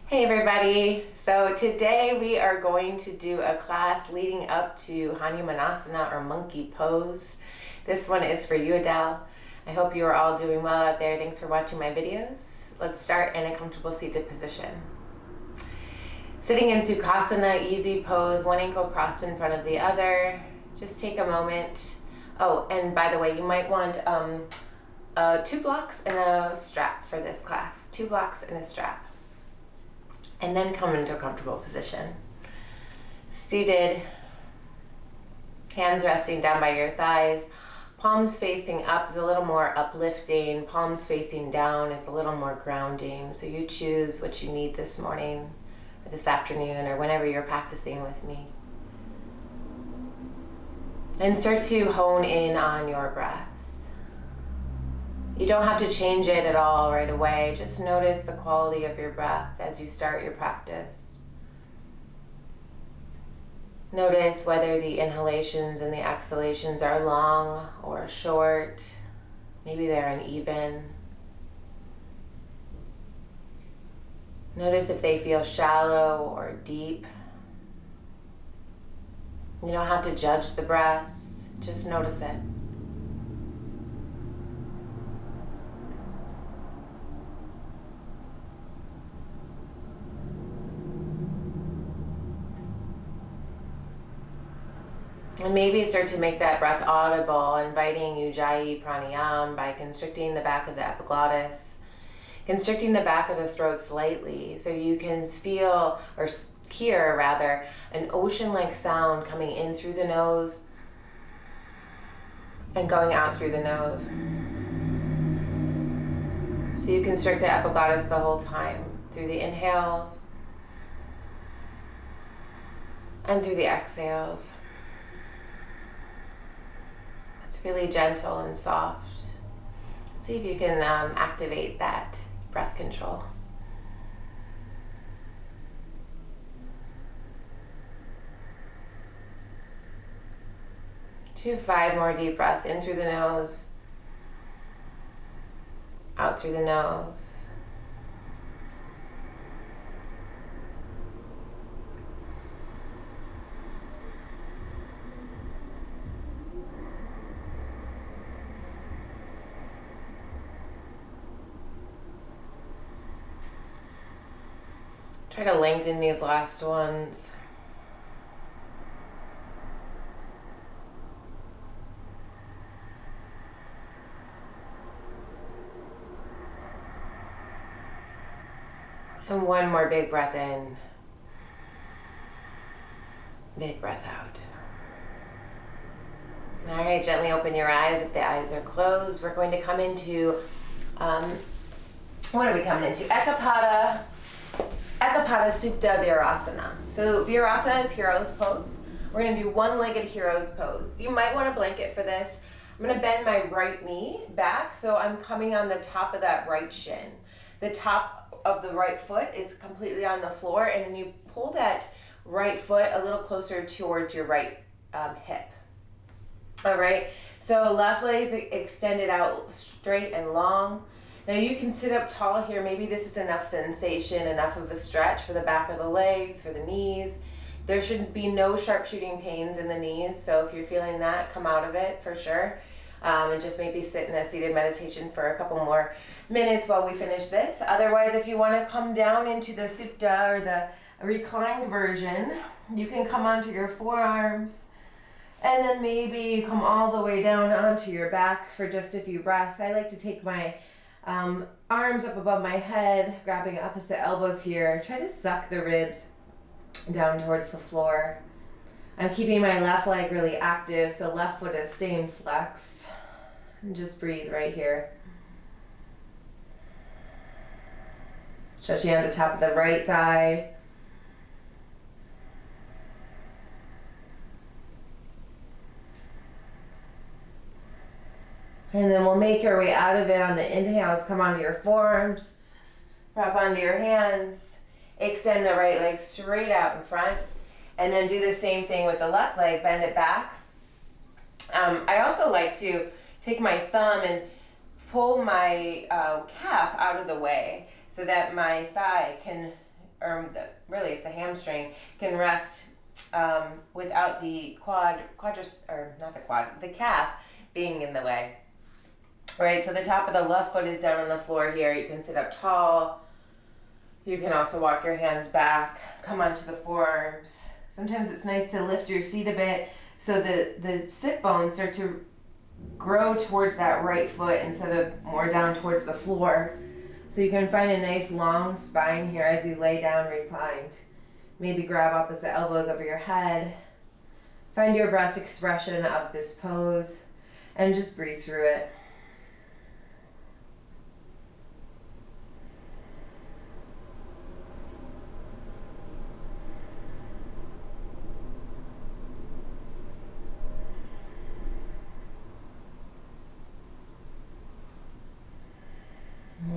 Hey everybody! So today we are going to do a class leading up to Hanumanasana or monkey pose. This one is for you, Adele. I hope you are all doing well out there. Thanks for watching my videos. Let's start in a comfortable seated position. Sitting in Sukhasana, easy pose, one ankle crossed in front of the other. Just take a moment. Oh, and by the way, you might want 2 blocks and a strap for this class. 2 blocks and a strap. And then come into a comfortable position. Seated, hands resting down by your thighs, palms facing up is a little more uplifting, palms facing down is a little more grounding. So you choose what you need this morning or this afternoon or whenever you're practicing with me. And start to hone in on your breath. You don't have to change it at all right away. Just notice the quality of your breath as you start your practice. Notice whether the inhalations and the exhalations are long or short. Maybe they're uneven. Notice if they feel shallow or deep. You don't have to judge the breath. Just notice it. And maybe start to make that breath audible, inviting Ujjayi pranayama by constricting the back of the epiglottis, constricting the back of the throat slightly so you can feel, or hear rather, an ocean-like sound coming in through the nose and going out through the nose. So you constrict the epiglottis the whole time through the inhales and through the exhales. It's really gentle and soft. See if you can activate that breath control. Do 5 more deep breaths in through the nose, out through the nose. Try to lengthen these last ones. And one more big breath in. Big breath out. All right, gently open your eyes if the eyes are closed. We're going to come into, what are we coming into? Ekapada Supta Virasana. So Virasana is hero's pose. We're going to do one-legged hero's pose. You might want a blanket for this. I'm going to bend my right knee back, so I'm coming on the top of that right shin. The top of the right foot is completely on the floor, and then you pull that right foot a little closer towards your right hip. All right, so left leg is extended out straight and long. Now you can sit up tall here. Maybe this is enough sensation, enough of a stretch for the back of the legs, for the knees. There should be no sharp shooting pains in the knees, so if you're feeling that, come out of it for sure. And just maybe sit in a seated meditation for a couple more minutes while we finish this. Otherwise, if you want to come down into the supta or the reclined version, you can come onto your forearms and then maybe come all the way down onto your back for just a few breaths. I like to take my arms up above my head, grabbing opposite elbows here. Try to suck the ribs down towards the floor. I'm keeping my left leg really active, so left foot is staying flexed. And just breathe right here. Stretching out the top of the right thigh. And then we'll make our way out of it on the inhales. Come onto your forearms, drop onto your hands, extend the right leg straight out in front, and then do the same thing with the left leg, bend it back. I also like to take my thumb and pull my calf out of the way so that my thigh can really it's the hamstring, can rest without the the calf being in the way. All right, so the top of the left foot is down on the floor here. You can sit up tall. You can also walk your hands back, come onto the forearms. Sometimes it's nice to lift your seat a bit so the sit bones start to grow towards that right foot instead of more down towards the floor. So you can find a nice long spine here as you lay down reclined. Maybe grab opposite elbows over your head. Find your best expression of this pose and just breathe through it.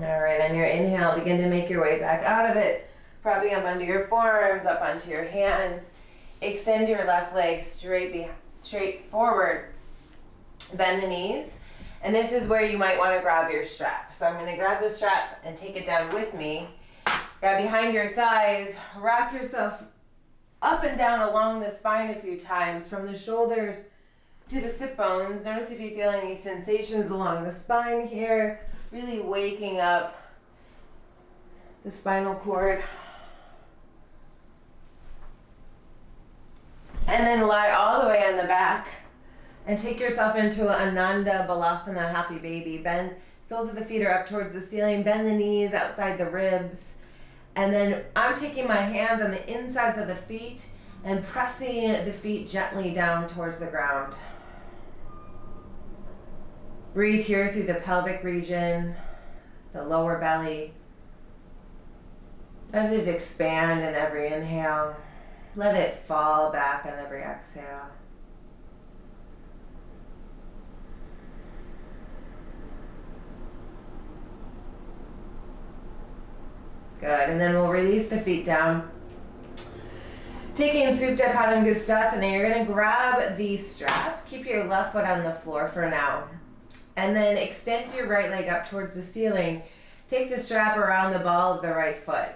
All right, on your inhale, begin to make your way back out of it, propping up under your forearms, up onto your hands. Extend your left leg straight forward. Bend the knees, and this is where you might want to grab your strap. So I'm going to grab the strap and take it down with me. Grab behind your thighs, rock yourself up and down along the spine a few times, from the shoulders to the sit bones. Notice if you feel any sensations along the spine here. Really waking up the spinal cord. And then lie all the way on the back and take yourself into Ananda Balasana, happy baby. Bend, soles of the feet are up towards the ceiling. Bend the knees outside the ribs. And then I'm taking my hands on the insides of the feet and pressing the feet gently down towards the ground. Breathe here through the pelvic region, the lower belly. Let it expand in every inhale. Let it fall back on every exhale. Good, and then we'll release the feet down. Taking Supta Padangusthasana, you're going to grab the strap. Keep your left foot on the floor for now. And then extend your right leg up towards the ceiling. Take the strap around the ball of the right foot.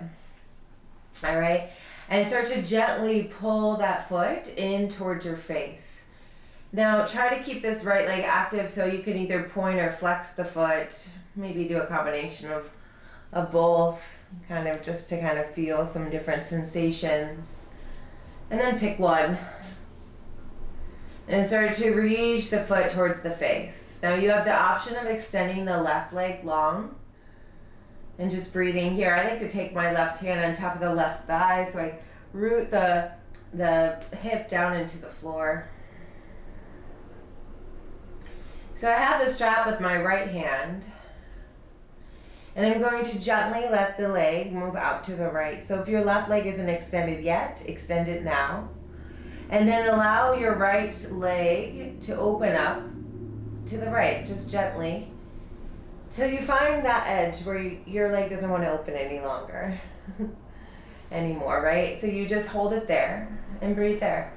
All right? And start to gently pull that foot in towards your face. Now try to keep this right leg active so you can either point or flex the foot. Maybe do a combination of both, kind of just to kind of feel some different sensations. And then pick one. And start to reach the foot towards the face. Now you have the option of extending the left leg long and just breathing here. I like to take my left hand on top of the left thigh so I root the hip down into the floor. So I have the strap with my right hand, and I'm going to gently let the leg move out to the right. So if your left leg isn't extended yet, extend it now. And then allow your right leg to open up to the right, just gently, till you find that edge where your leg doesn't want to open any longer anymore, right? So you just hold it there and breathe there.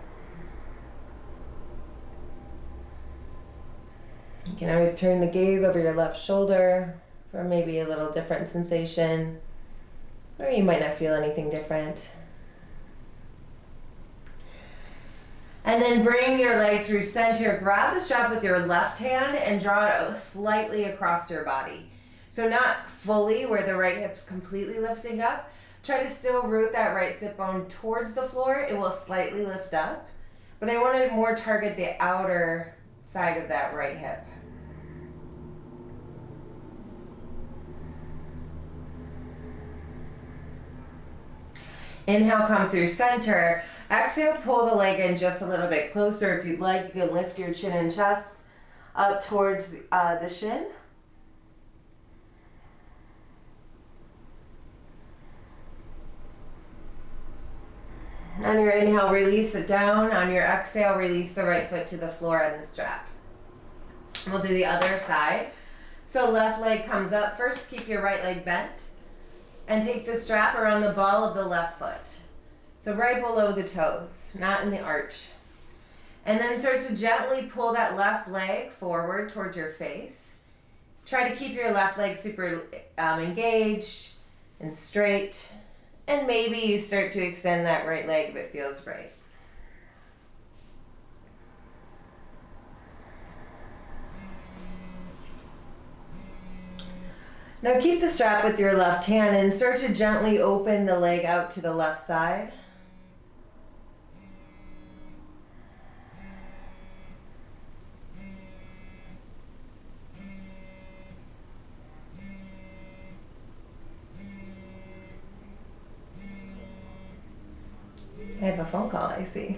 You can always turn the gaze over your left shoulder for maybe a little different sensation, or you might not feel anything different. And then bring your leg through center. Grab the strap with your left hand and draw it slightly across your body. So not fully where the right hip's completely lifting up. Try to still root that right sit bone towards the floor. It will slightly lift up, but I want to more target the outer side of that right hip. Inhale, come through center. Exhale, pull the leg in just a little bit closer. If you'd like, you can lift your chin and chest up towards the shin. On your inhale, release it down. On your exhale, release the right foot to the floor and the strap. We'll do the other side. So left leg comes up. First, keep your right leg bent and take the strap around the ball of the left foot. So right below the toes, not in the arch. And then start to gently pull that left leg forward towards your face. Try to keep your left leg super engaged and straight. And maybe you start to extend that right leg if it feels right. Now keep the strap with your left hand and start to gently open the leg out to the left side. I have a phone call, I see.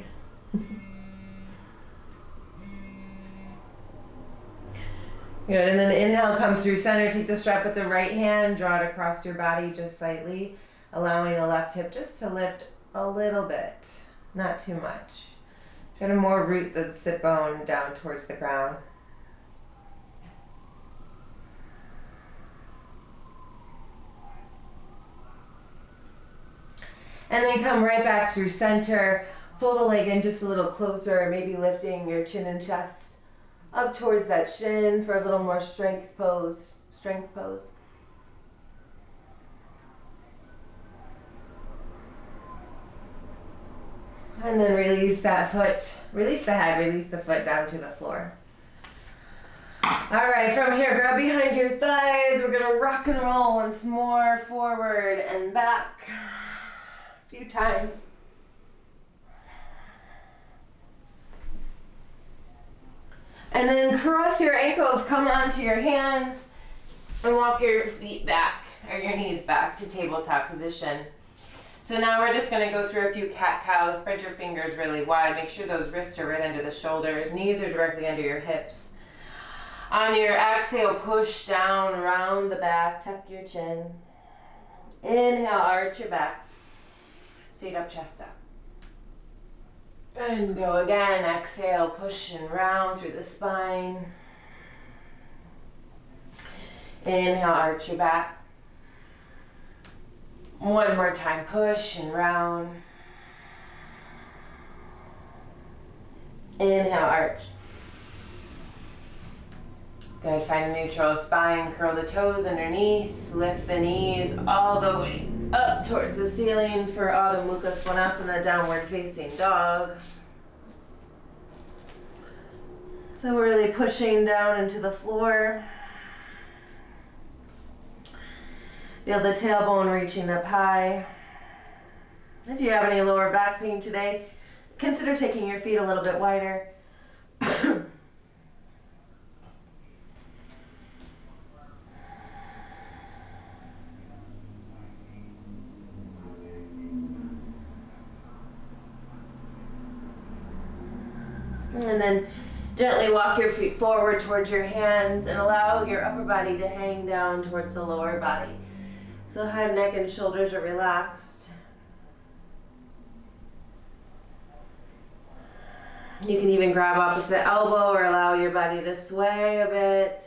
Good, and then inhale, come through center, take the strap with the right hand, draw it across your body just slightly, allowing the left hip just to lift a little bit, not too much. Try to more root the sit bone down towards the ground. And then come right back through center, pull the leg in just a little closer, maybe lifting your chin and chest up towards that shin for a little more strength pose. And then release that foot, release the head, release the foot down to the floor. All right, from here, grab behind your thighs. We're gonna rock and roll once more, forward and back a few times. And then cross your ankles, come onto your hands, and walk your feet back, or your knees back to tabletop position. So now we're just gonna go through a few cat-cows. Spread your fingers really wide. Make sure those wrists are right under the shoulders. Knees are directly under your hips. On your exhale, push down, round the back, tuck your chin. Inhale, arch your back. Seat up, chest up. And go again, exhale, push and round through the spine. Inhale, arch your back. One more time, push and round. Inhale, arch. Good, find a neutral spine, curl the toes underneath, lift the knees all the way up towards the ceiling for Adho Mukha Svanasana, downward facing dog. So we're really pushing down into the floor. Feel the tailbone reaching up high. If you have any lower back pain today, consider taking your feet a little bit wider. And then gently walk your feet forward towards your hands and allow your upper body to hang down towards the lower body. So head, neck, and shoulders are relaxed. You can even grab opposite elbow or allow your body to sway a bit.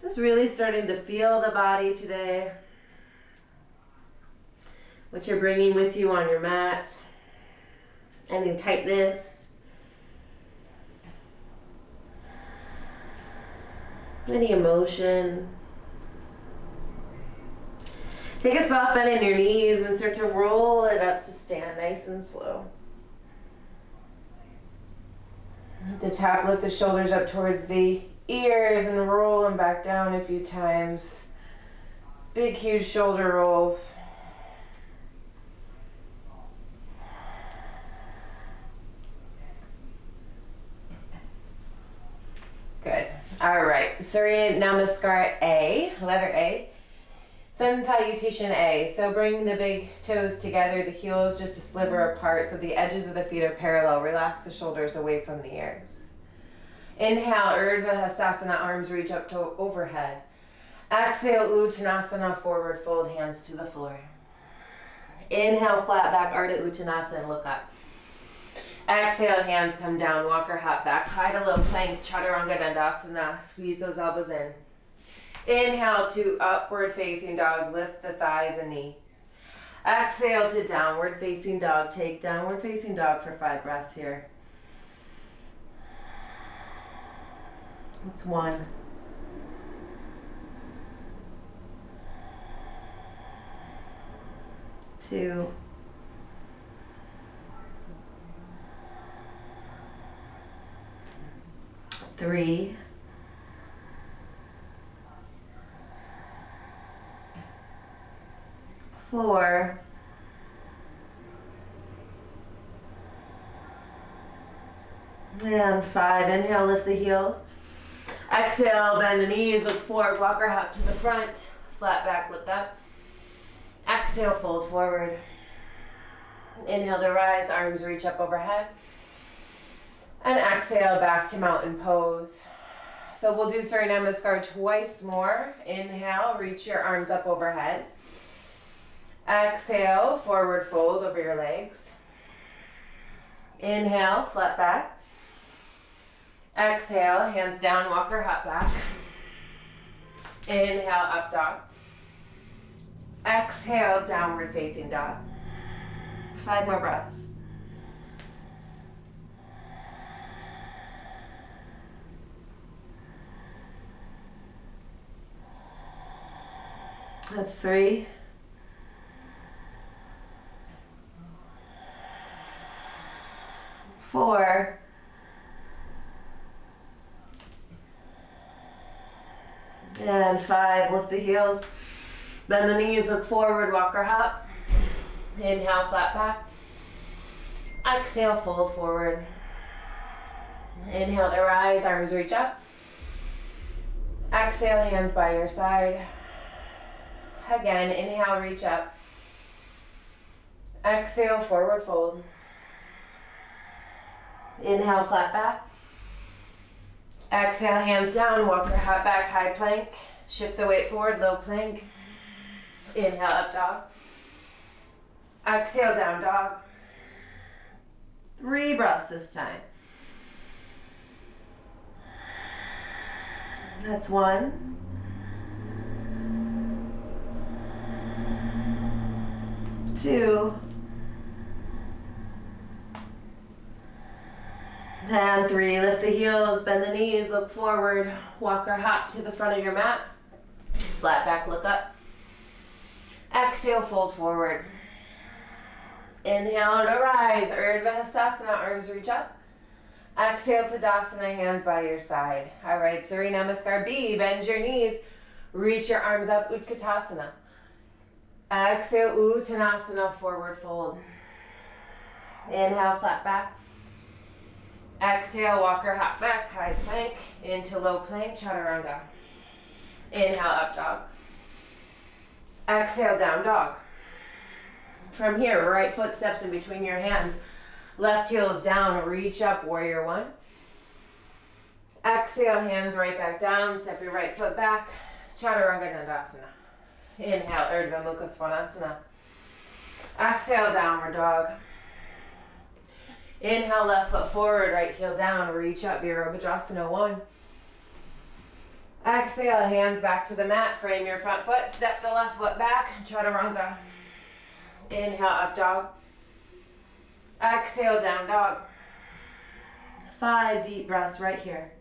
Just really starting to feel the body today. What you're bringing with you on your mat. Any tightness. Any emotion. Take a soft bend in your knees and start to roll it up to stand nice and slow. At the top, lift the shoulders up towards the ears and roll them back down a few times. Big, huge shoulder rolls. Good. All right. Surya Namaskar A, letter A. Sun Salutation A. So bring the big toes together, the heels just a sliver apart so the edges of the feet are parallel. Relax the shoulders away from the ears. Inhale, Urdhva Hastasana, arms reach up to overhead. Exhale, Uttanasana, forward fold, hands to the floor. Inhale, flat back, Ardha Uttanasana, and look up. Exhale, hands come down, walk or hop back. Hide a little plank, Chaturanga Dandasana, squeeze those elbows in. Inhale to upward facing dog, lift the thighs and knees. Exhale to downward facing dog, take downward facing dog for 5 breaths here. That's 1. 2, 3, 4, and 5. Inhale, lift the heels. Exhale, bend the knees, look forward, walk or hop to the front. Flat back, look up. Exhale, fold forward. Inhale to rise, arms reach up overhead. And exhale, back to mountain pose. So we'll do Surya Namaskar twice more. Inhale, reach your arms up overhead. Exhale, forward fold over your legs. Inhale, flat back. Exhale, hands down, walk or hop back. Inhale, up dog. Exhale, downward facing dog. 5 more breaths. That's 3. 4. And 5. Lift the heels. Bend the knees, look forward, walk or hop. Inhale, flat back. Exhale, fold forward. Inhale to rise, arms reach up. Exhale, hands by your side. Again, inhale, reach up. Exhale, forward fold. Inhale, flat back. Exhale, hands down, walk or hop back, high plank. Shift the weight forward, low plank. Inhale, up dog. Exhale, down dog. 3 breaths this time. That's 1. 2. And 3. Lift the heels, bend the knees, look forward, walk or hop to the front of your mat. Flat back, look up. Exhale, fold forward. Inhale to rise, Urdhva Hastasana, arms reach up. Exhale, Tadasana, hands by your side. All right, Surya Namaskar B, bend your knees, reach your arms up, Utkatasana. Exhale, Uttanasana, forward fold. Inhale, flat back. Exhale, walk or hop back, high plank, into low plank, Chaturanga. Inhale, up dog. Exhale, down dog. From here, right foot steps in between your hands. Left heel is down, reach up, warrior 1. Exhale, hands right back down, step your right foot back, Chaturanga Dandasana. Inhale, Urdhva Mukha Svanasana. Exhale, downward dog. Inhale, left foot forward, right heel down, reach up, Virabhadrasana 1. Exhale, hands back to the mat, frame your front foot, step the left foot back, Chaturanga. Inhale, up dog. Exhale, down dog. 5 deep breaths right here.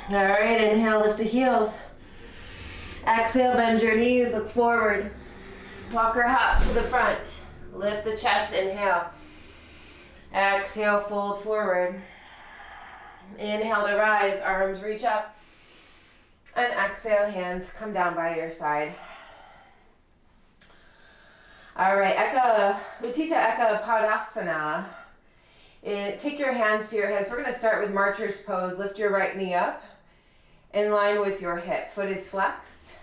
All right, inhale, lift the heels. Exhale, bend your knees, look forward. Walk or hop to the front. Lift the chest, inhale. Exhale, fold forward. Inhale to rise, arms reach up. And exhale, hands come down by your side. All right, Utthita Eka Padasana. Take your hands to your hips. We're going to start with marcher's pose. Lift your right knee up in line with your hip. Foot is flexed.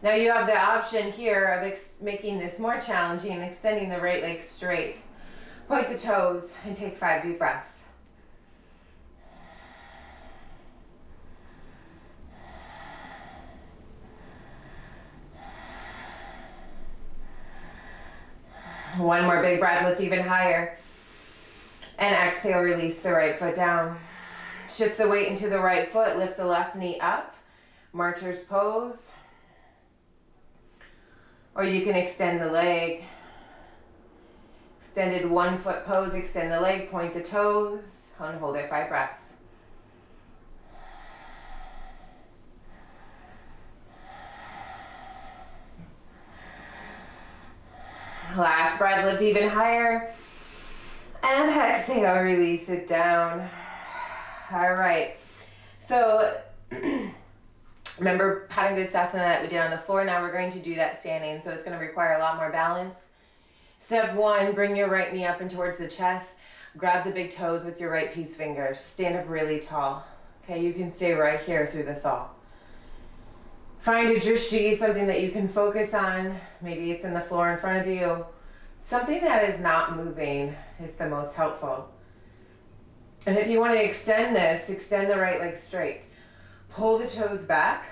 Now you have the option here of making this more challenging and extending the right leg straight. Point the toes and take 5 deep breaths. One more big breath, lift even higher. And exhale, release the right foot down. Shift the weight into the right foot, lift the left knee up. Marcher's pose. Or you can extend the leg. Extended 1 foot pose, extend the leg, point the toes, and hold it 5 breaths. Last breath, lift even higher. And exhale, release it down. All right. So remember Hanumanasana that we did on the floor. Now we're going to do that standing. So it's going to require a lot more balance. Step 1, bring your right knee up and towards the chest. Grab the big toes with your right peace fingers. Stand up really tall. Okay, you can stay right here through this all. Find a drishti, something that you can focus on. Maybe it's in the floor in front of you. Something that is not moving is the most helpful. And if you want to extend this, extend the right leg straight. Pull the toes back.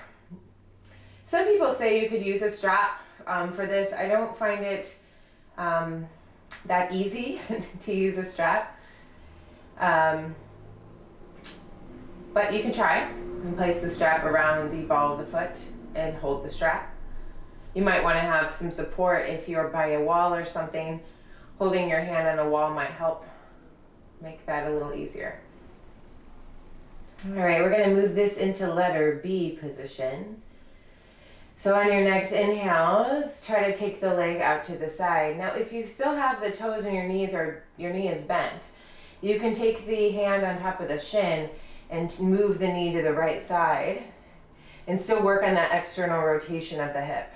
Some people say you could use a strap for this. I don't find it that easy to use a strap. But you can try and place the strap around the ball of the foot and hold the strap. You might want to have some support if you're by a wall or something. Holding your hand on a wall might help make that a little easier. All right, we're going to move this into letter B position. So on your next inhale, try to take the leg out to the side. Now, if you still have the toes in your knees or your knee is bent, you can take the hand on top of the shin and move the knee to the right side and still work on that external rotation of the hip.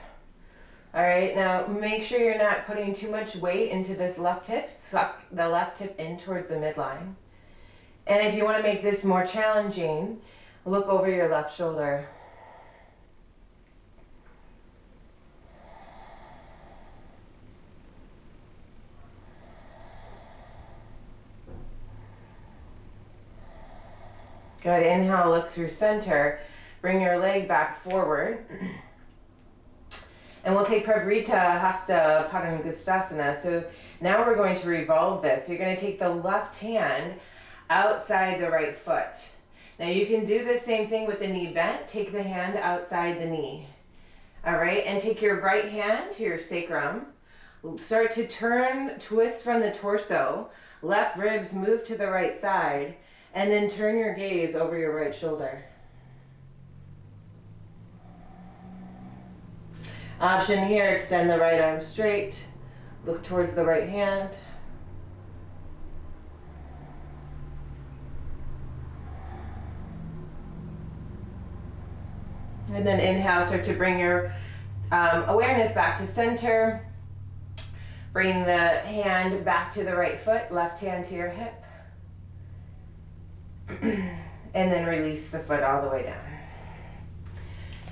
All right, now make sure you're not putting too much weight into this left hip. Suck the left hip in towards the midline. And if you want to make this more challenging, look over your left shoulder. Good, inhale, look through center. Bring your leg back forward. And we'll take Pravrita Hasta Padangustasana. So now we're going to revolve this. So you're going to take the left hand outside the right foot. Now you can do the same thing with the knee bent. Take the hand outside the knee. All right, and take your right hand to your sacrum. Start to turn, twist from the torso. Left ribs move to the right side. And then turn your gaze over your right shoulder. Option here, extend the right arm straight. Look towards the right hand. And then inhale, start to bring your awareness back to center. Bring the hand back to the right foot, left hand to your hip. And then release the foot all the way down.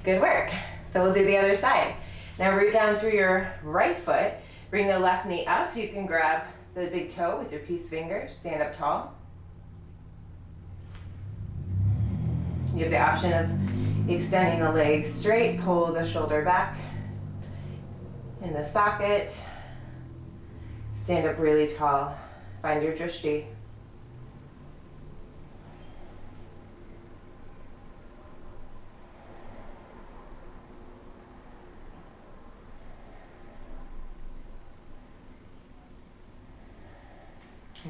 Good work. So we'll do the other side. Now root down through your right foot. Bring the left knee up. You can grab the big toe with your peace fingers. Stand up tall. You have the option of extending the leg straight. Pull the shoulder back in the socket. Stand up really tall. Find your drishti.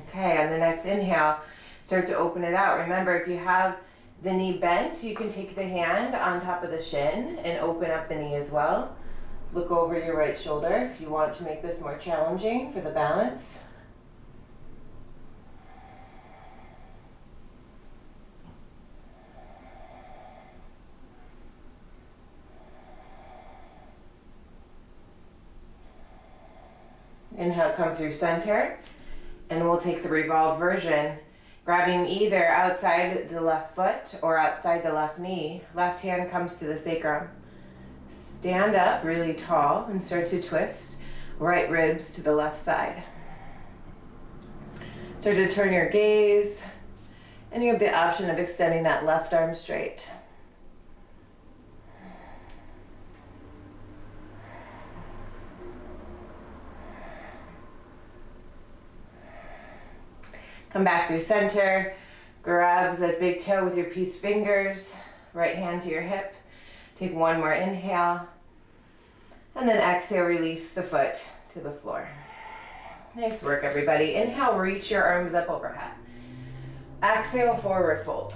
Okay, on the next inhale, start to open it out. Remember, if you have the knee bent, you can take the hand on top of the shin and open up the knee as well. Look over your right shoulder if you want to make this more challenging for the balance. Inhale, come through center. And we'll take the revolved version, grabbing either outside the left foot or outside the left knee. Left hand comes to the sacrum. Stand up really tall and start to twist. Right ribs to the left side. Start to turn your gaze. And you have the option of extending that left arm straight. Come back through center, grab the big toe with your peace fingers, right hand to your hip. Take one more inhale. And then exhale, release the foot to the floor. Nice work, everybody. Inhale, reach your arms up overhead. Exhale, forward fold.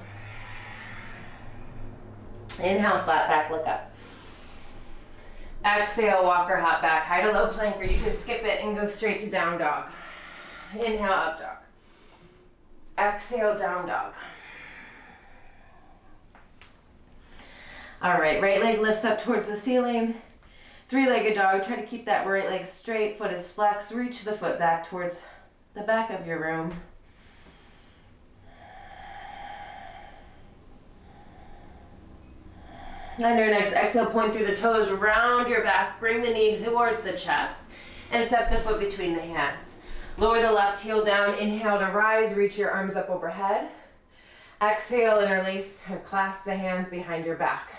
Inhale, flat back, look up. Exhale, walk or hop back, high to low plank, or you can skip it and go straight to down dog. Inhale, up dog. Exhale, down dog. All right, right leg lifts up towards the ceiling. Three-legged dog, try to keep that right leg straight, foot is flexed, reach the foot back towards the back of your room. On your next exhale, point through the toes, round your back, bring the knee towards the chest, and step the foot between the hands. Lower the left heel down, inhale to rise, reach your arms up overhead. Exhale, interlace and clasp the hands behind your back.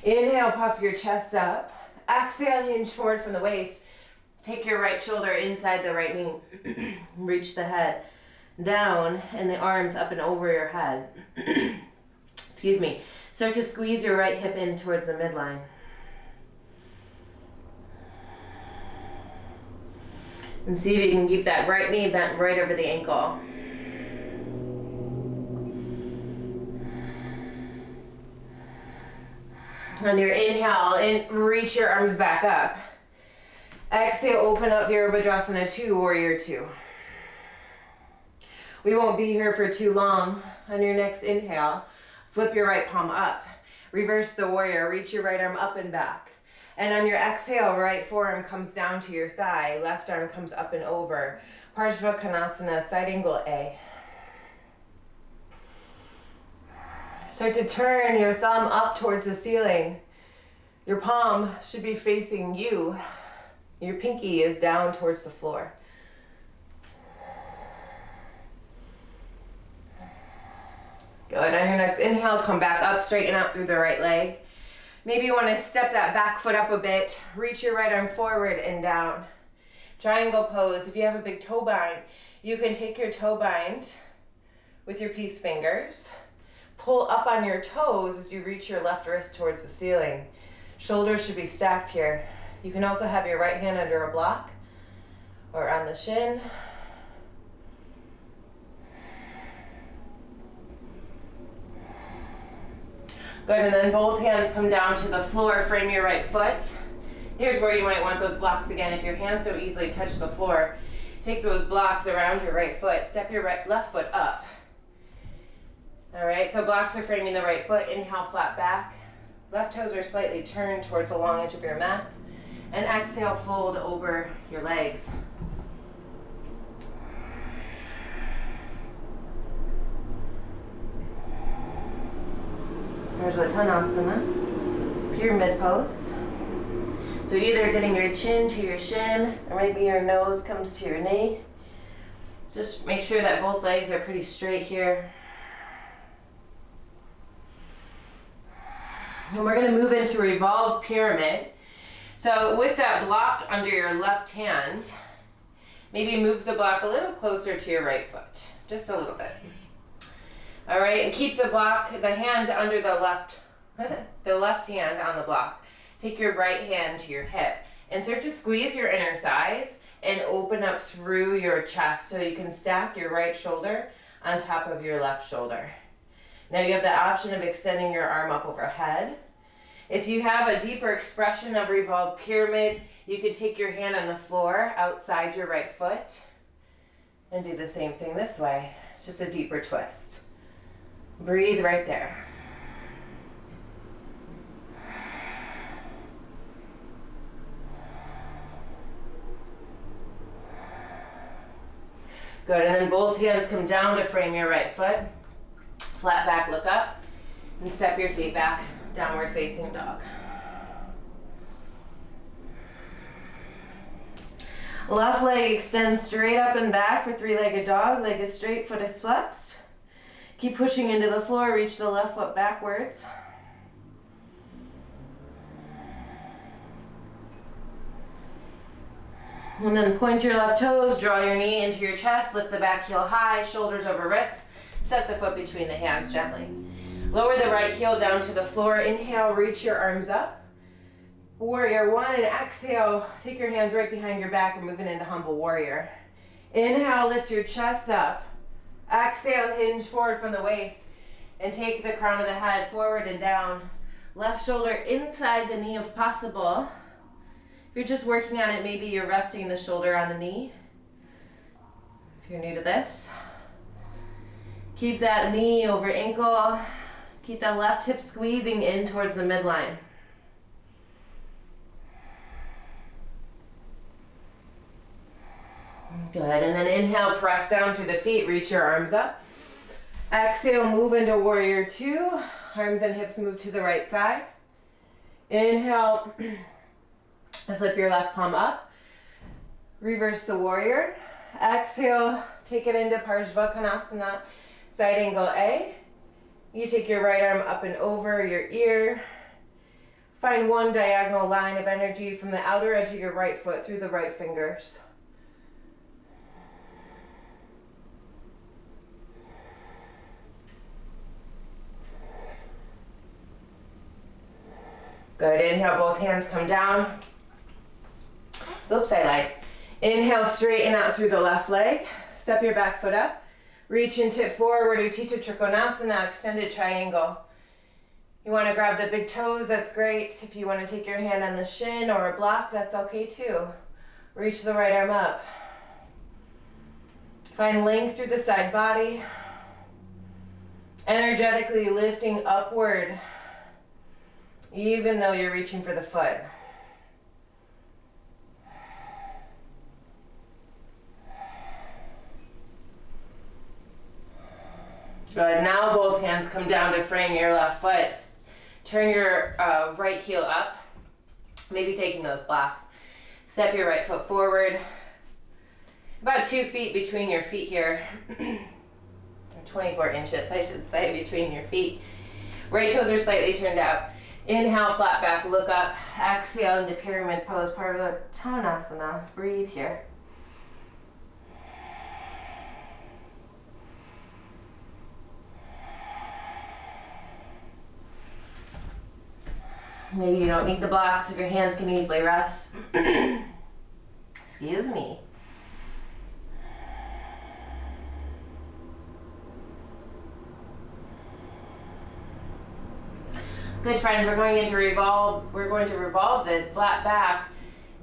Inhale, puff your chest up. Exhale, hinge forward from the waist. Take your right shoulder inside the right knee. Reach the head down and the arms up and over your head. Excuse me. Start to squeeze your right hip in towards the midline. And see if you can keep that right knee bent right over the ankle. On your inhale, reach your arms back up. Exhale, open up Virabhadrasana 2, Warrior 2. We won't be here for too long. On your next inhale, flip your right palm up. Reverse the warrior, reach your right arm up and back. And on your exhale, right forearm comes down to your thigh, left arm comes up and over. Hanumanasana, side angle A. Start to turn your thumb up towards the ceiling. Your palm should be facing you. Your pinky is down towards the floor. Good. On your next inhale, come back up, straighten out through the right leg. Maybe you want to step that back foot up a bit. Reach your right arm forward and down. Triangle pose. If you have a big toe bind, you can take your toe bind with your peace fingers. Pull up on your toes as you reach your left wrist towards the ceiling. Shoulders should be stacked here. You can also have your right hand under a block or on the shin. Good, and then both hands come down to the floor, frame your right foot. Here's where you might want those blocks again. If your hands don't easily touch the floor, take those blocks around your right foot. Step your left foot up. All right, so blocks are framing the right foot. Inhale, flat back. Left toes are slightly turned towards the long edge of your mat. And exhale, fold over your legs. There's Hanumanasana, pyramid pose. So either getting your chin to your shin, or maybe your nose comes to your knee. Just make sure that both legs are pretty straight here. And we're going to move into revolved pyramid. So with that block under your left hand, maybe move the block a little closer to your right foot, just a little bit. All right, and keep the block, the hand under the left hand on the block. Take your right hand to your hip and start to squeeze your inner thighs and open up through your chest so you can stack your right shoulder on top of your left shoulder. Now you have the option of extending your arm up overhead. If you have a deeper expression of revolved pyramid, you could take your hand on the floor outside your right foot and do the same thing this way. It's just a deeper twist. Breathe right there. Good, and then both hands come down to frame your right foot. Flat back, look up, and step your feet back, downward facing dog. Left leg extends straight up and back for three-legged dog. Leg is straight, foot is flexed. Keep pushing into the floor, reach the left foot backwards. And then point your left toes, draw your knee into your chest, lift the back heel high, shoulders over wrists, step the foot between the hands gently. Lower the right heel down to the floor, inhale, reach your arms up. Warrior one, and exhale, take your hands right behind your back. We're moving into humble warrior. Inhale, lift your chest up. Exhale, hinge forward from the waist and take the crown of the head forward and down. Left shoulder inside the knee if possible. If you're just working on it, maybe you're resting the shoulder on the knee. If you're new to this, keep that knee over ankle. Keep that left hip squeezing in towards the midline. Good, and then inhale, press down through the feet, reach your arms up. Exhale, move into warrior two. Arms and hips move to the right side. Inhale, flip your left palm up. Reverse the warrior. Exhale, take it into Hanumanasana, side angle A. You take your right arm up and over your ear. Find one diagonal line of energy from the outer edge of your right foot through the right fingers. Good, inhale, both hands come down. Oops, I lied. Inhale, straighten out through the left leg. Step your back foot up. Reach and tip forward, Utthita Trikonasana, extended triangle. You want to grab the big toes, that's great. If you want to take your hand on the shin or a block, that's okay too. Reach the right arm up. Find length through the side body. Energetically lifting upward, even though you're reaching for the foot. Good, now both hands come down to frame your left foot. Turn your right heel up, maybe taking those blocks. Step your right foot forward. About 2 feet between your feet here. 24 inches, I should say, between your feet. Right toes are slightly turned out. Inhale, flat back, look up. Exhale into pyramid pose, part of the Hanumanasana. Breathe here. Maybe you don't need the blocks if your hands can easily rest. Excuse me. Good, friends, we're going to revolve this flat back.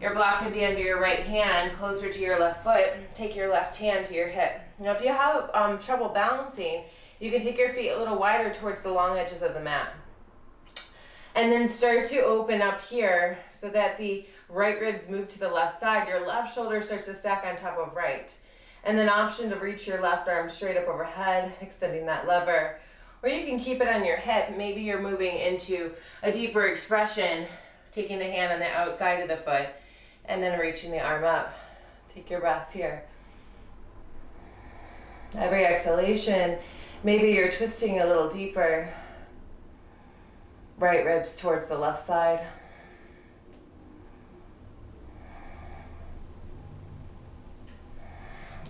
Your block can be under your right hand, closer to your left foot. Take your left hand to your hip. Now, if you have trouble balancing, you can take your feet a little wider towards the long edges of the mat. And then start to open up here so that the right ribs move to the left side. Your left shoulder starts to stack on top of right. And then option to reach your left arm straight up overhead, extending that lever. Or you can keep it on your hip. Maybe you're moving into a deeper expression, taking the hand on the outside of the foot, and then reaching the arm up. Take your breaths here. Every exhalation, maybe you're twisting a little deeper. Right ribs towards the left side.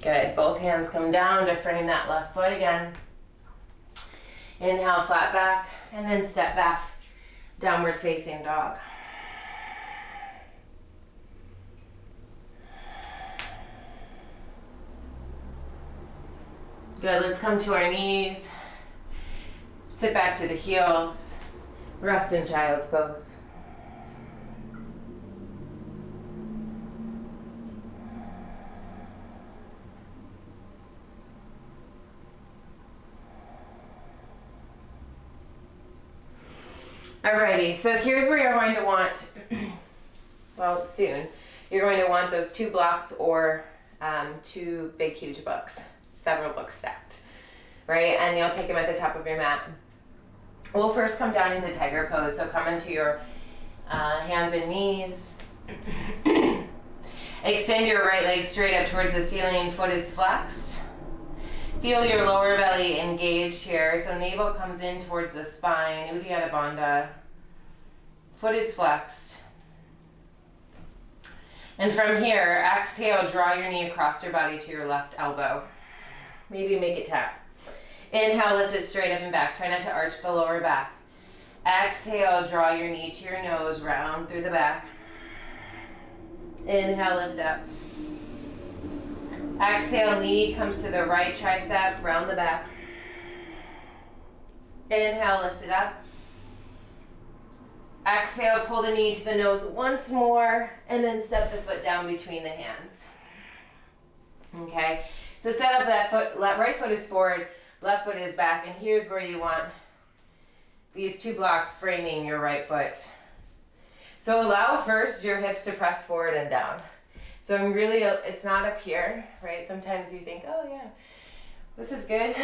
Good, both hands come down to frame that left foot again. Inhale, flat back, and then step back, downward facing dog. Good, let's come to our knees. Sit back to the heels. Rest in child's pose. Alrighty, so here's where you're going to want, well, soon, you're going to want those 2 blocks or 2 big, huge books, several books stacked, right? And you'll take them at the top of your mat. We'll first come down into tiger pose, so come into your hands and knees. Extend your right leg straight up towards the ceiling, foot is flexed. Feel your lower belly engaged here, so navel comes in towards the spine, Uddiyana Bandha. Foot is flexed. And from here, exhale, draw your knee across your body to your left elbow. Maybe make it tap. Inhale, lift it straight up and back. Try not to arch the lower back. Exhale, draw your knee to your nose, round through the back. Inhale, lift up. Exhale, knee comes to the right tricep, round the back. Inhale, lift it up. Exhale, pull the knee to the nose once more, and then step the foot down between the hands. Okay, so set up that foot, right foot is forward, left foot is back, and here's where you want these two blocks framing your right foot. So allow first your hips to press forward and down. So I'm really, it's not up here, right? Sometimes you think, oh yeah, this is good.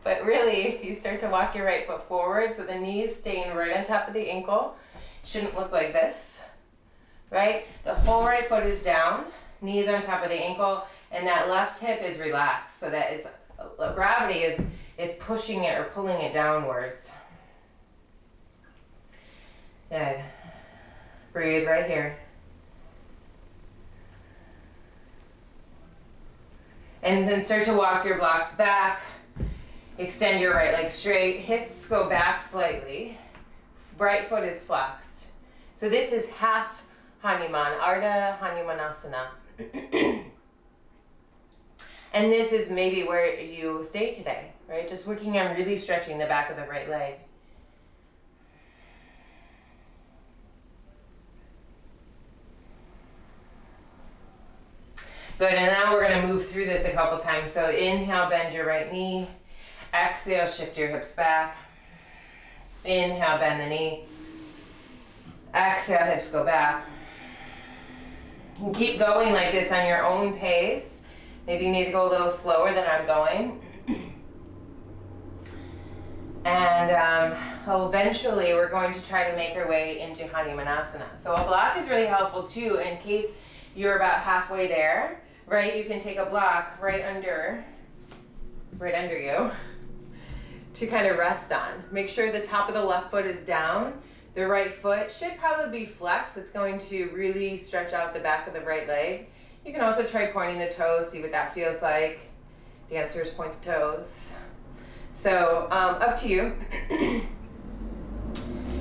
But really, if you start to walk your right foot forward, so the knees staying right on top of the ankle, shouldn't look like this, right? The whole right foot is down, knees on top of the ankle, and that left hip is relaxed so that it's gravity is pushing it or pulling it downwards. Good. Breathe right here. And then start to walk your blocks back. Extend your right leg straight. Hips go back slightly. Right foot is flexed. So this is half Hanuman, Ardha Hanumanasana. And this is maybe where you stay today, right? Just working on really stretching the back of the right leg. Good, and now we're gonna move through this a couple times. So inhale, bend your right knee. Exhale, shift your hips back. Inhale, bend the knee. Exhale, hips go back. You can keep going like this on your own pace. Maybe you need to go a little slower than I'm going. And eventually we're going to try to make our way into Hanumanasana. So a block is really helpful too in case you're about halfway there, right? You can take a block right under you to kind of rest on. Make sure the top of the left foot is down. The right foot should probably be flexed. It's going to really stretch out the back of the right leg. You can also try pointing the toes, see what that feels like. Dancers point the toes. So up to you. And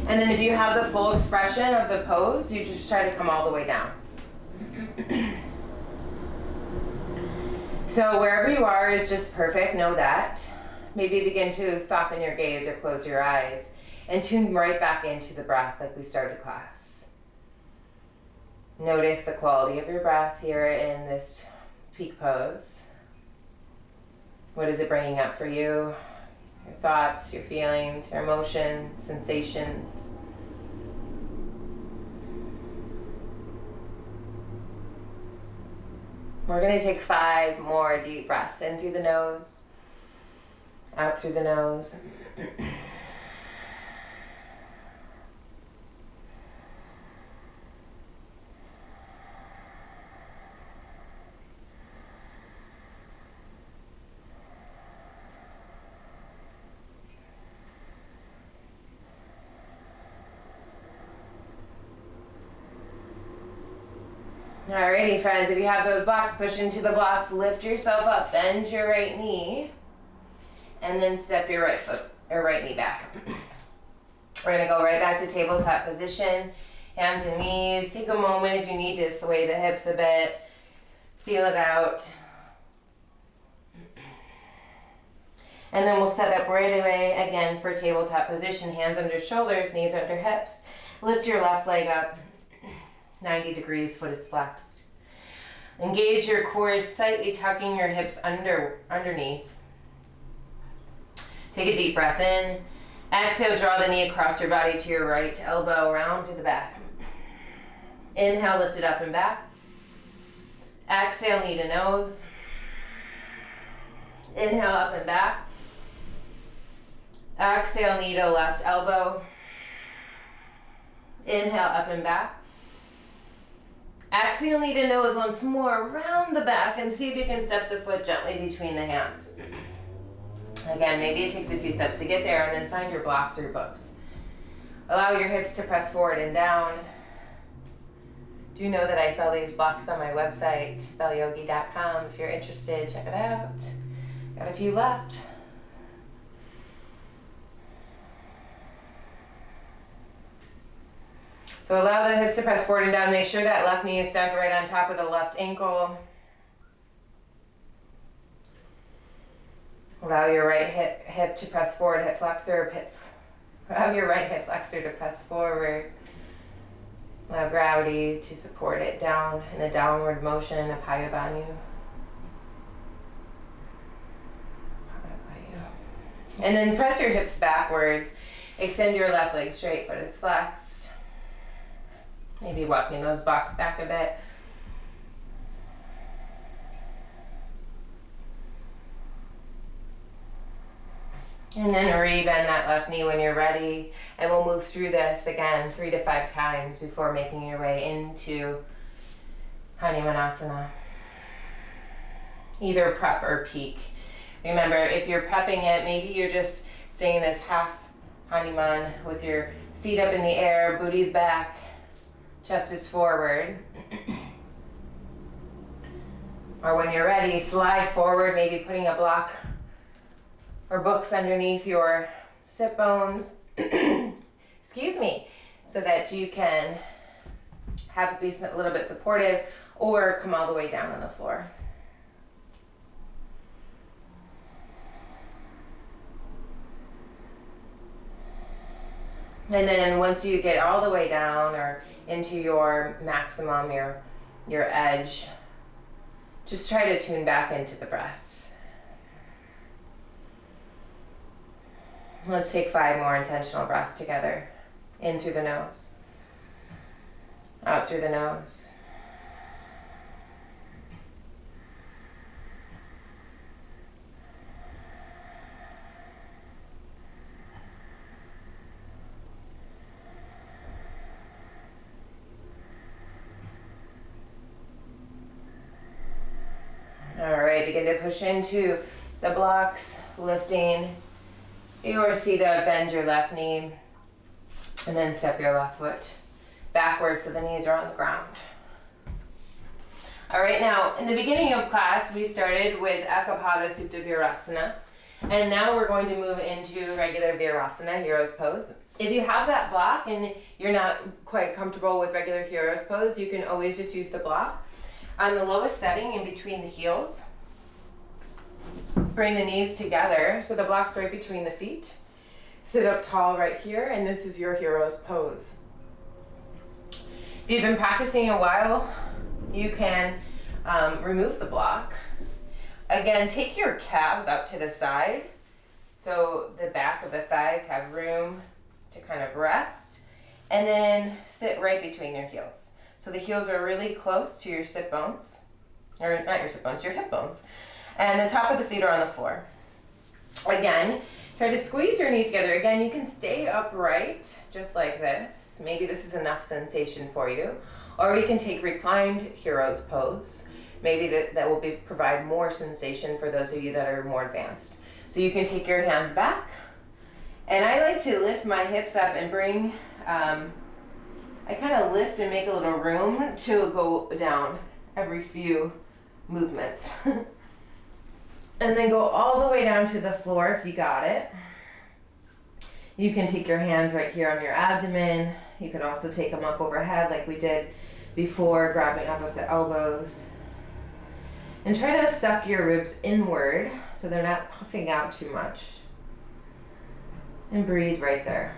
then if you have the full expression of the pose, you just try to come all the way down. So wherever you are is just perfect, know that. Maybe begin to soften your gaze or close your eyes and tune right back into the breath like we started class. Notice the quality of your breath here in this peak pose. What is it bringing up for you? Your thoughts, your feelings, your emotions, sensations. We're going to take 5 more deep breaths in through the nose, out through the nose. Alrighty, friends, if you have those blocks, push into the blocks, lift yourself up, bend your right knee, and then step your right foot or right knee back. We're gonna go right back to tabletop position, hands and knees. Take a moment if you need to sway the hips a bit, feel it out. And then we'll set up right away again for tabletop position, hands under shoulders, knees under hips. Lift your left leg up. 90 degrees, foot is flexed. Engage your core, slightly tucking your hips underneath. Take a deep breath in. Exhale, draw the knee across your body to your right, elbow round through the back. Inhale, lift it up and back. Exhale, knee to nose. Inhale, up and back. Exhale, knee to left elbow. Inhale, up and back. Exhale, knee to nose once more, round the back, and see if you can step the foot gently between the hands. Again, maybe it takes a few steps to get there, and then find your blocks or your books. Allow your hips to press forward and down. Do know that I sell these blocks on my website, belyogi.com. If you're interested, check it out. Got a few left. So allow the hips to press forward and down. Make sure that left knee is stuck right on top of the left ankle. Allow your right hip to press forward, hip flexor, allow your right hip flexor to press forward. Allow gravity to support it down in a downward motion of Payabanyu. And then press your hips backwards. Extend your left leg straight, foot is flexed. Maybe walking those blocks back a bit. And then rebend that left knee when you're ready. And we'll move through this again 3 to 5 times before making your way into Hanumanasana. Either prep or peak. Remember, if you're prepping it, maybe you're just saying this half Hanuman with your seat up in the air, booty's back, chest is forward. Or when you're ready, slide forward, maybe putting a block or books underneath your sit bones, excuse me, so that you can have to be a little bit supportive or come all the way down on the floor. And then once you get all the way down or into your maximum, your edge, just try to tune back into the breath. Let's take 5 more intentional breaths together. In through the nose, out through the nose. All right, begin to push into the blocks, lifting your seat up, bend your left knee, and then step your left foot backwards so the knees are on the ground. All right, now in the beginning of class, we started with Ekapada Supta Virasana, and now we're going to move into regular Virasana, Hero's Pose. If you have that block and you're not quite comfortable with regular Hero's Pose, you can always just use the block. On the lowest setting in between the heels, bring the knees together so the block's right between the feet. Sit up tall right here, and this is your Hero's Pose. If you've been practicing a while, you can remove the block. Again, take your calves out to the side so the back of the thighs have room to kind of rest, and then sit right between your heels. So the heels are really close to your sit bones, or not your sit bones, your hip bones. And the top of the feet are on the floor. Again, try to squeeze your knees together. Again, you can stay upright, just like this. Maybe this is enough sensation for you. Or you can take reclined Hero's Pose. Maybe that will provide more sensation for those of you that are more advanced. So you can take your hands back. And I like to lift my hips up and bring, I kind of lift and make a little room to go down every few movements. And then go all the way down to the floor if you got it. You can take your hands right here on your abdomen. You can also take them up overhead like we did before, grabbing opposite elbows. And try to suck your ribs inward so they're not puffing out too much. And breathe right there.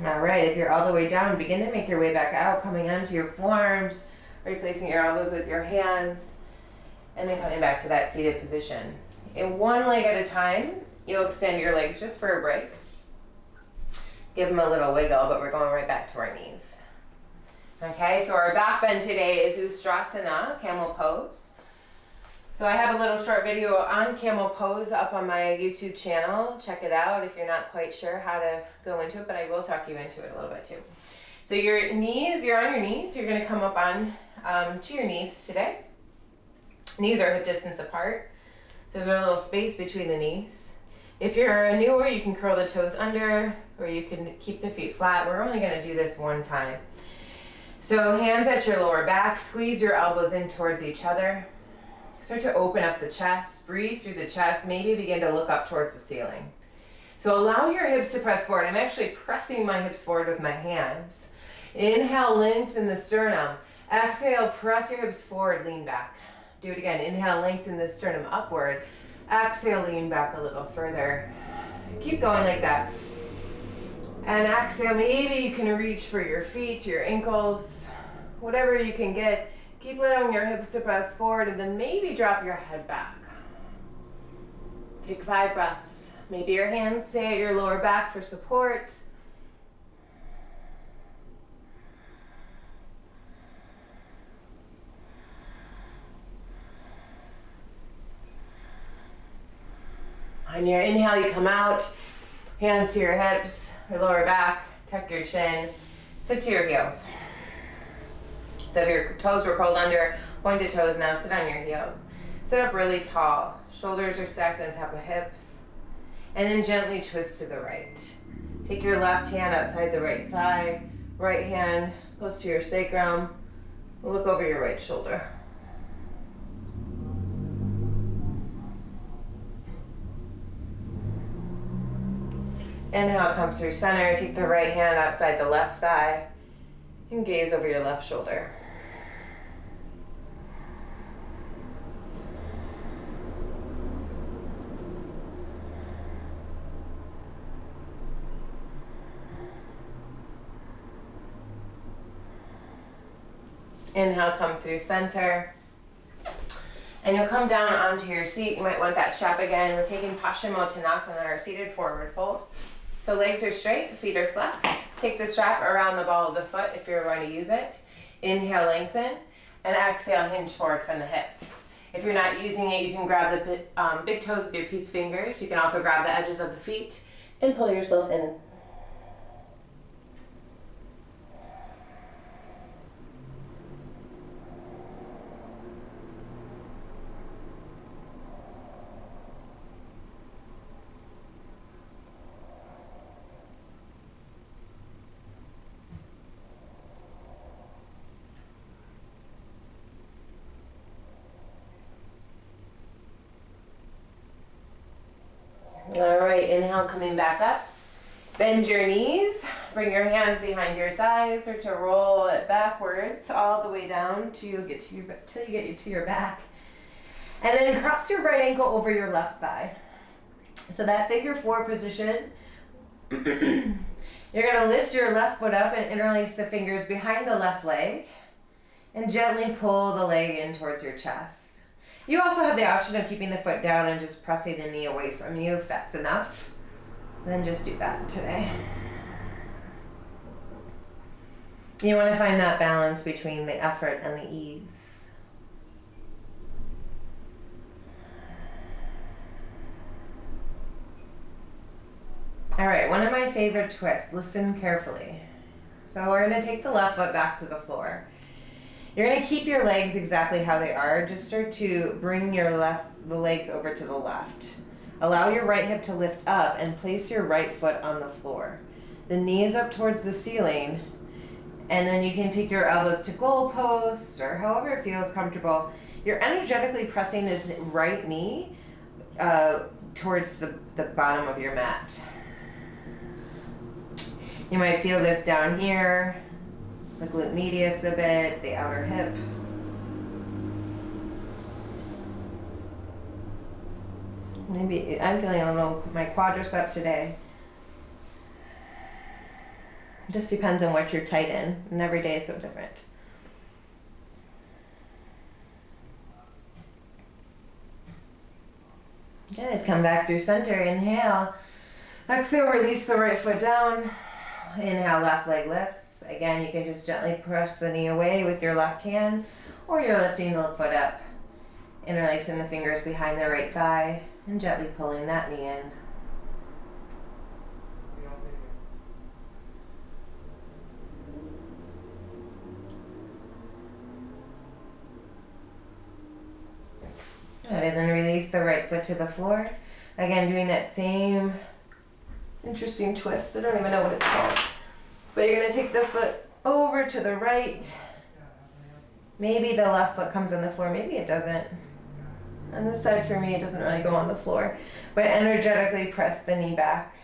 All right, if you're all the way down, begin to make your way back out, coming onto your forearms, replacing your elbows with your hands, and then coming back to that seated position. In one leg at a time, you'll extend your legs just for a break. Give them a little wiggle, but we're going right back to our knees. Okay, so our back bend today is Ustrasana, camel pose. So I have a little short video on camel pose up on my YouTube channel. Check it out if you're not quite sure how to go into it, but I will talk you into it a little bit too. So your knees, you're on your knees. You're gonna come up on to your knees today. Knees are hip distance apart. So there's a little space between the knees. If you're newer, you can curl the toes under, or you can keep the feet flat. We're only gonna do this one time. So hands at your lower back, squeeze your elbows in towards each other. Start to open up the chest, breathe through the chest, maybe begin to look up towards the ceiling. So allow your hips to press forward. I'm actually pressing my hips forward with my hands. Inhale, lengthen the sternum. Exhale, press your hips forward, lean back. Do it again. Inhale, lengthen the sternum upward. Exhale, lean back a little further. Keep going like that. And exhale, maybe you can reach for your feet, your ankles, whatever you can get. Keep allowing your hips to press forward and then maybe drop your head back. Take 5 breaths. Maybe your hands stay at your lower back for support. On your inhale, you come out, hands to your hips, your lower back, tuck your chin, sit to your heels. So if your toes were curled under, pointed toes now, sit on your heels. Sit up really tall, shoulders are stacked on top of hips, and then gently twist to the right. Take your left hand outside the right thigh, right hand close to your sacrum, look over your right shoulder. Inhale, come through center, take the right hand outside the left thigh, and gaze over your left shoulder. Inhale, come through center. And you'll come down onto your seat. You might want that strap again. We're taking Hanumanasana, or seated forward fold. So legs are straight, feet are flexed. Take the strap around the ball of the foot if you're going to use it. Inhale, lengthen, and exhale, hinge forward from the hips. If you're not using it, you can grab the big toes with your peace fingers. You can also grab the edges of the feet and pull yourself in. All right, inhale, coming back up. Bend your knees, bring your hands behind your thighs, or to roll it backwards all the way down till you get to your back. And then cross your right ankle over your left thigh. So that figure 4 position, you're gonna lift your left foot up and interlace the fingers behind the left leg and gently pull the leg in towards your chest. You also have the option of keeping the foot down and just pressing the knee away from you if that's enough. Then just do that today. You want to find that balance between the effort and the ease. All right, one of my favorite twists. Listen carefully. So we're going to take the left foot back to the floor. You're going to keep your legs exactly how they are. Just start to bring the legs over to the left. Allow your right hip to lift up and place your right foot on the floor. The knees up towards the ceiling, and then you can take your elbows to goalposts or however it feels comfortable. You're energetically pressing this right knee towards the bottom of your mat. You might feel this down here, the glute medius a bit, the outer hip. Maybe I'm feeling a little, my quadricep today. It just depends on what you're tight in, and every day is so different. Good, come back through center, inhale. Exhale, release the right foot down. Inhale, left leg lifts. Again, you can just gently press the knee away with your left hand, or you're lifting the foot up, interlacing the fingers behind the right thigh, and gently pulling that knee in. Good, and then release the right foot to the floor. Again, doing that same interesting twist. I don't even know what it's called. But you're gonna take the foot over to the right. Maybe the left foot comes on the floor, maybe it doesn't. On this side for me, it doesn't really go on the floor. But energetically press the knee back.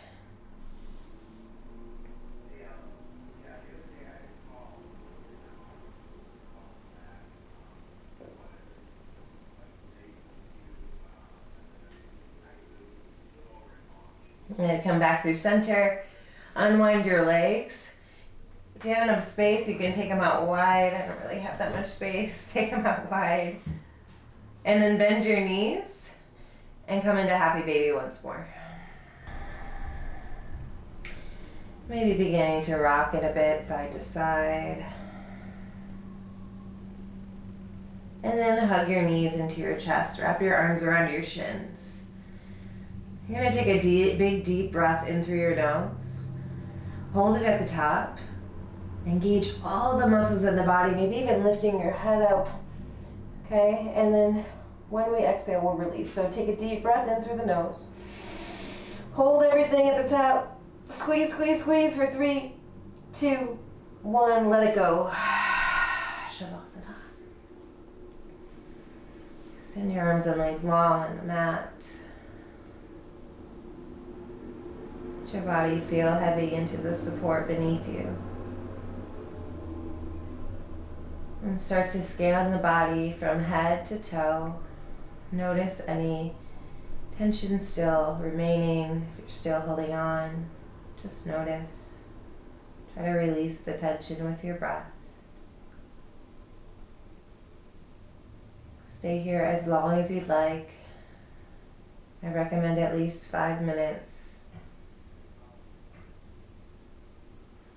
And then come back through center. Unwind your legs. If you have enough space, you can take them out wide. I don't really have that much space. Take them out wide. And then bend your knees and come into happy baby once more. Maybe beginning to rock it a bit side to side. And then hug your knees into your chest. Wrap your arms around your shins. You're going to take a big deep breath in through your nose. Hold it at the top. Engage all the muscles in the body, maybe even lifting your head up. Okay, and then when we exhale, we'll release. So take a deep breath in through the nose. Hold everything at the top. Squeeze, squeeze, squeeze for 3, 2, 1. Let it go. Shavasana. Extend your arms and legs long on the mat. Let your body feel heavy into the support beneath you. And start to scan the body from head to toe. Notice any tension still remaining. If you're still holding on, just notice. Try to release the tension with your breath. Stay here as long as you'd like. I recommend at least 5 minutes.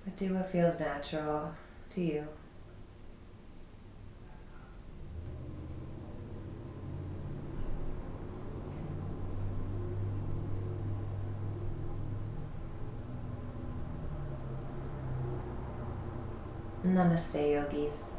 But do what feels natural to you. Namaste, yogis.